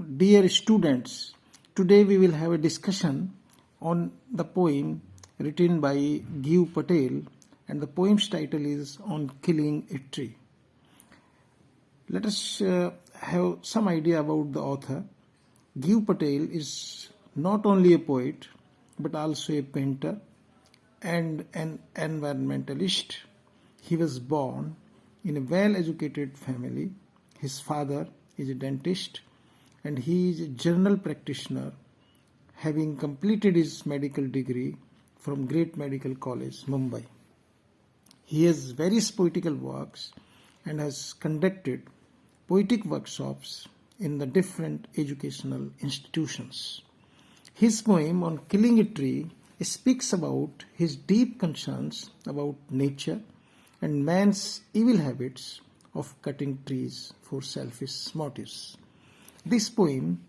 Dear students, today we will have a discussion on the poem written by Gajendra Patel, and the poem's title is On Killing a Tree. Let us have some idea about the author. Gajendra Patel is not only a poet but also a painter and an environmentalist. He was born in a well-educated family. His father is a dentist and he is a general practitioner, having completed his medical degree from Great Medical College, Mumbai. He has various poetical works and has conducted poetic workshops in the different educational institutions. His poem On Killing a Tree speaks about his deep concerns about nature and man's evil habits of cutting trees for selfish motives. This poem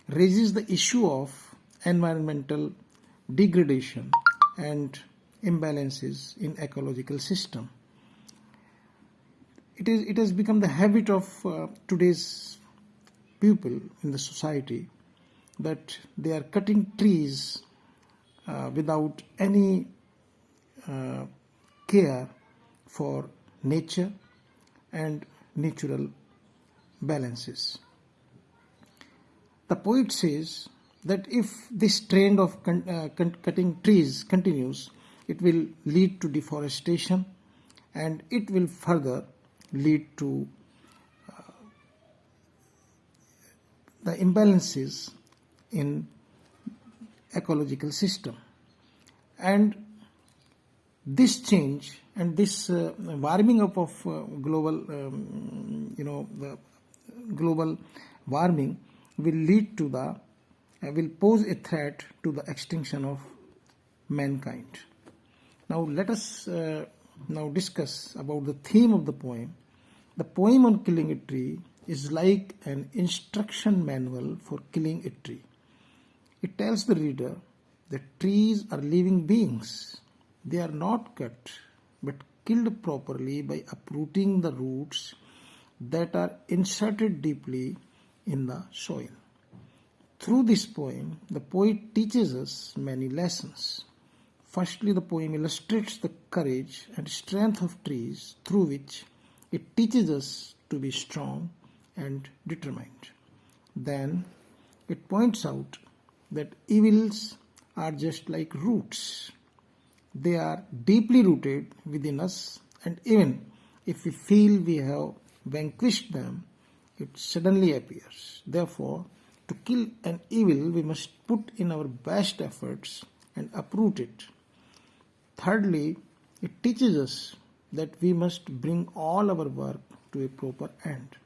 raises the issue of environmental degradation and imbalances in ecological system. It has become the habit of today's people in the society that they are cutting trees without any care for nature and natural balances. The poet says that if this trend of cutting trees continues, it will lead to deforestation and it will further lead to the imbalances in ecological system. And this change and this warming up of global warming will lead to will pose a threat to the extinction of mankind. Now let us now discuss about the theme of the poem. The poem On Killing a Tree is like an instruction manual for killing a tree. It tells the reader that trees are living beings. They are not cut but killed properly by uprooting the roots that are inserted deeply in the soil. Through this poem, the poet teaches us many lessons. Firstly, the poem illustrates the courage and strength of trees, through which it teaches us to be strong and determined. Then, it points out that evils are just like roots. They are deeply rooted within us, and even if we feel we have vanquished them, it suddenly appears. Therefore, to kill an evil, we must put in our best efforts and uproot it. Thirdly, it teaches us that we must bring all our work to a proper end.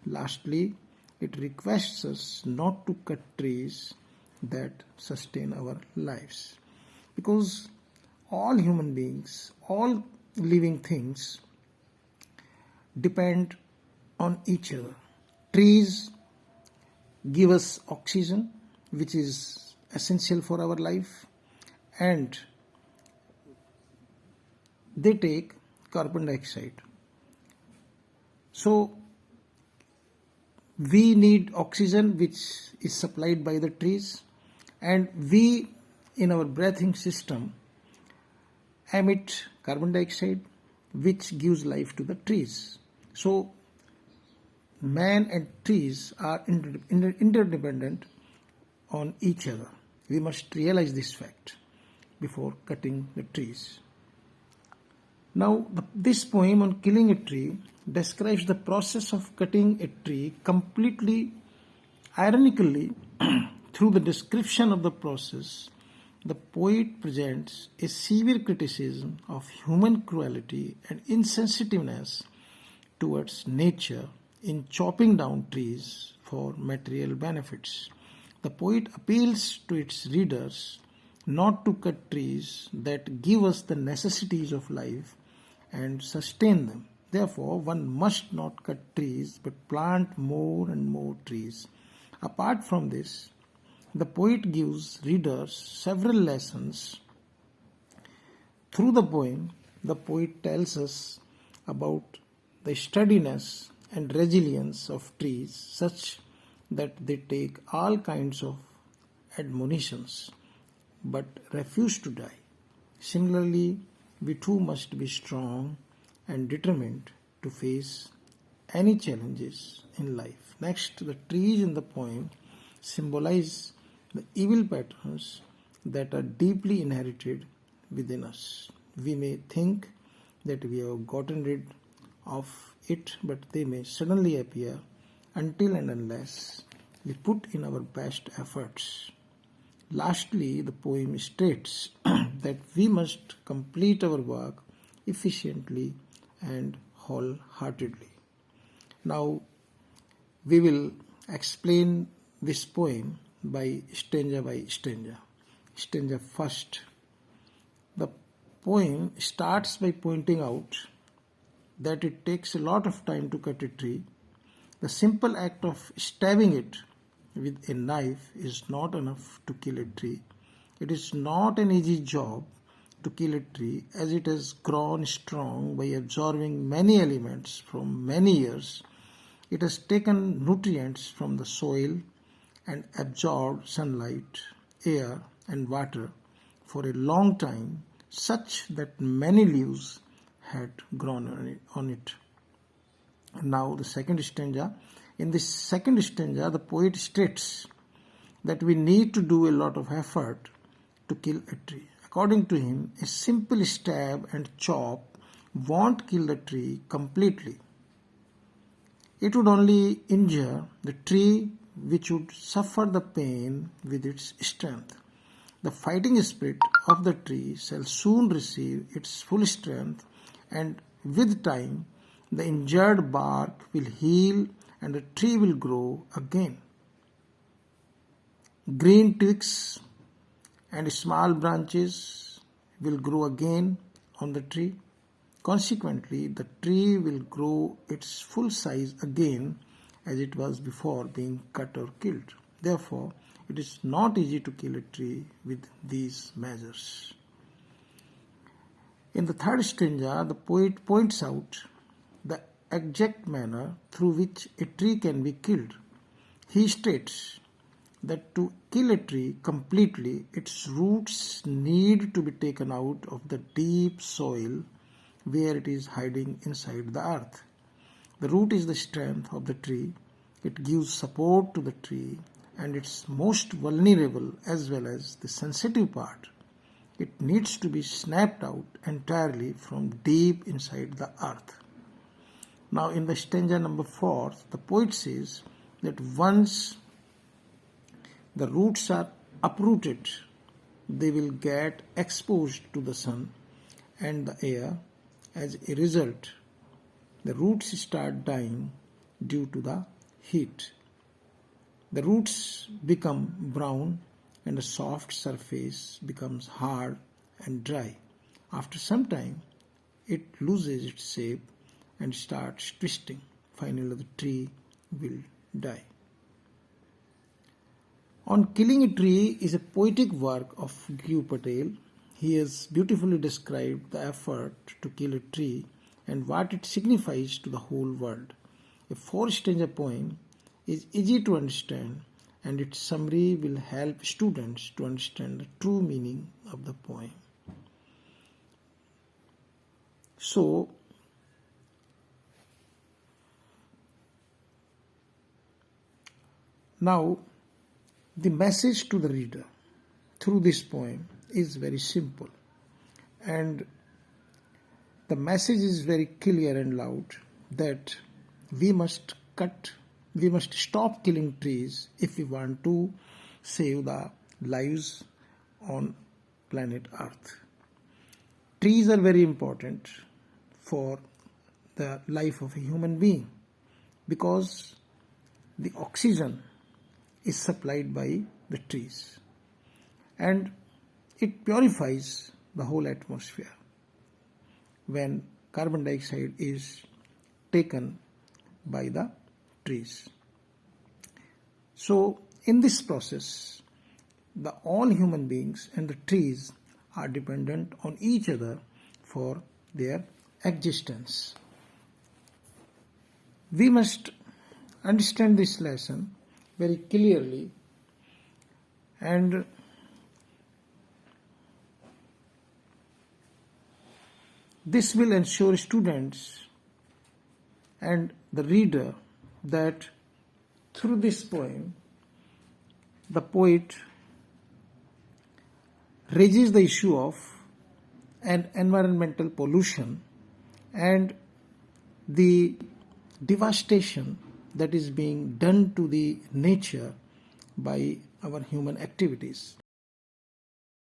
Lastly, it requests us not to cut trees that sustain our lives. Because all human beings, all living things depend on each other. Trees give us oxygen, which is essential for our life, and they take carbon dioxide. So we need oxygen, which is supplied by the trees, and we in our breathing system emit carbon dioxide, which gives life to the trees. So man and trees are interdependent on each other. We must realize this fact before cutting the trees. Now, this poem On Killing a Tree describes the process of cutting a tree completely ironically. Through the description of the process, the poet presents a severe criticism of human cruelty and insensitiveness towards nature in chopping down trees for material benefits. The poet appeals to its readers not to cut trees that give us the necessities of life and sustain them. Therefore, one must not cut trees but plant more and more trees. Apart from this, the poet gives readers several lessons. Through the poem, the poet tells us about the sturdiness and resilience of trees such that they take all kinds of admonitions but refuse to die. Similarly, we too must be strong and determined to face any challenges in life. Next, the trees in the poem symbolize the evil patterns that are deeply inherited within us. We may think that we have gotten rid of it, but they may suddenly appear until and unless we put in our best efforts. Lastly, the poem states that we must complete our work efficiently and wholeheartedly. Now, we will explain this poem by stanza. Stanza first. The poem starts by pointing out that it takes a lot of time to cut a tree. The simple act of stabbing it with a knife is not enough to kill a tree. It is not an easy job to kill a tree, as it has grown strong by absorbing many elements from many years. It has taken nutrients from the soil and absorbed sunlight, air, and water for a long time, such that many leaves had grown on it. Now, the second stanza. In this second stanza, the poet states that we need to do a lot of effort to kill a tree. According to him, a simple stab and chop won't kill the tree completely. It would only injure the tree, which would suffer the pain with its strength. The fighting spirit of the tree shall soon receive its full strength, and with time the injured bark will heal and the tree will grow again. Green twigs and small branches will grow again on the tree. Consequently, the tree will grow its full size again as it was before being cut or killed. Therefore, it is not easy to kill a tree with these measures. In the third stanza, the poet points out the exact manner through which a tree can be killed. He states that to kill a tree completely, its roots need to be taken out of the deep soil where it is hiding inside the earth. The root is the strength of the tree. It gives support to the tree, and its most vulnerable as well as the sensitive part. It needs to be snapped out entirely from deep inside the earth. Now, in the stanza number 4, the poet says that once the roots are uprooted, they will get exposed to the sun and the air. As a result, the roots start dying due to the heat. The roots become brown and the soft surface becomes hard and dry. After some time, it loses its shape and starts twisting. Finally, the tree will die. On Killing a Tree is a poetic work of Gajendra Tayal Patel. He has beautifully described the effort to kill a tree and what it signifies to the whole world. A 4-stanza poem is easy to understand, and its summary will help students to understand the true meaning of the poem. So, now the message to the reader through this poem is very simple, and the message is very clear and loud that we must stop killing trees if we want to save the lives on planet Earth. Trees are very important for the life of a human being because the oxygen is supplied by the trees and it purifies the whole atmosphere when carbon dioxide is taken by the trees. So in this process, all human beings and the trees are dependent on each other for their existence. We must understand this lesson very clearly, and this will ensure students and the reader that through this poem, the poet raises the issue of an environmental pollution and the devastation that is being done to the nature by our human activities.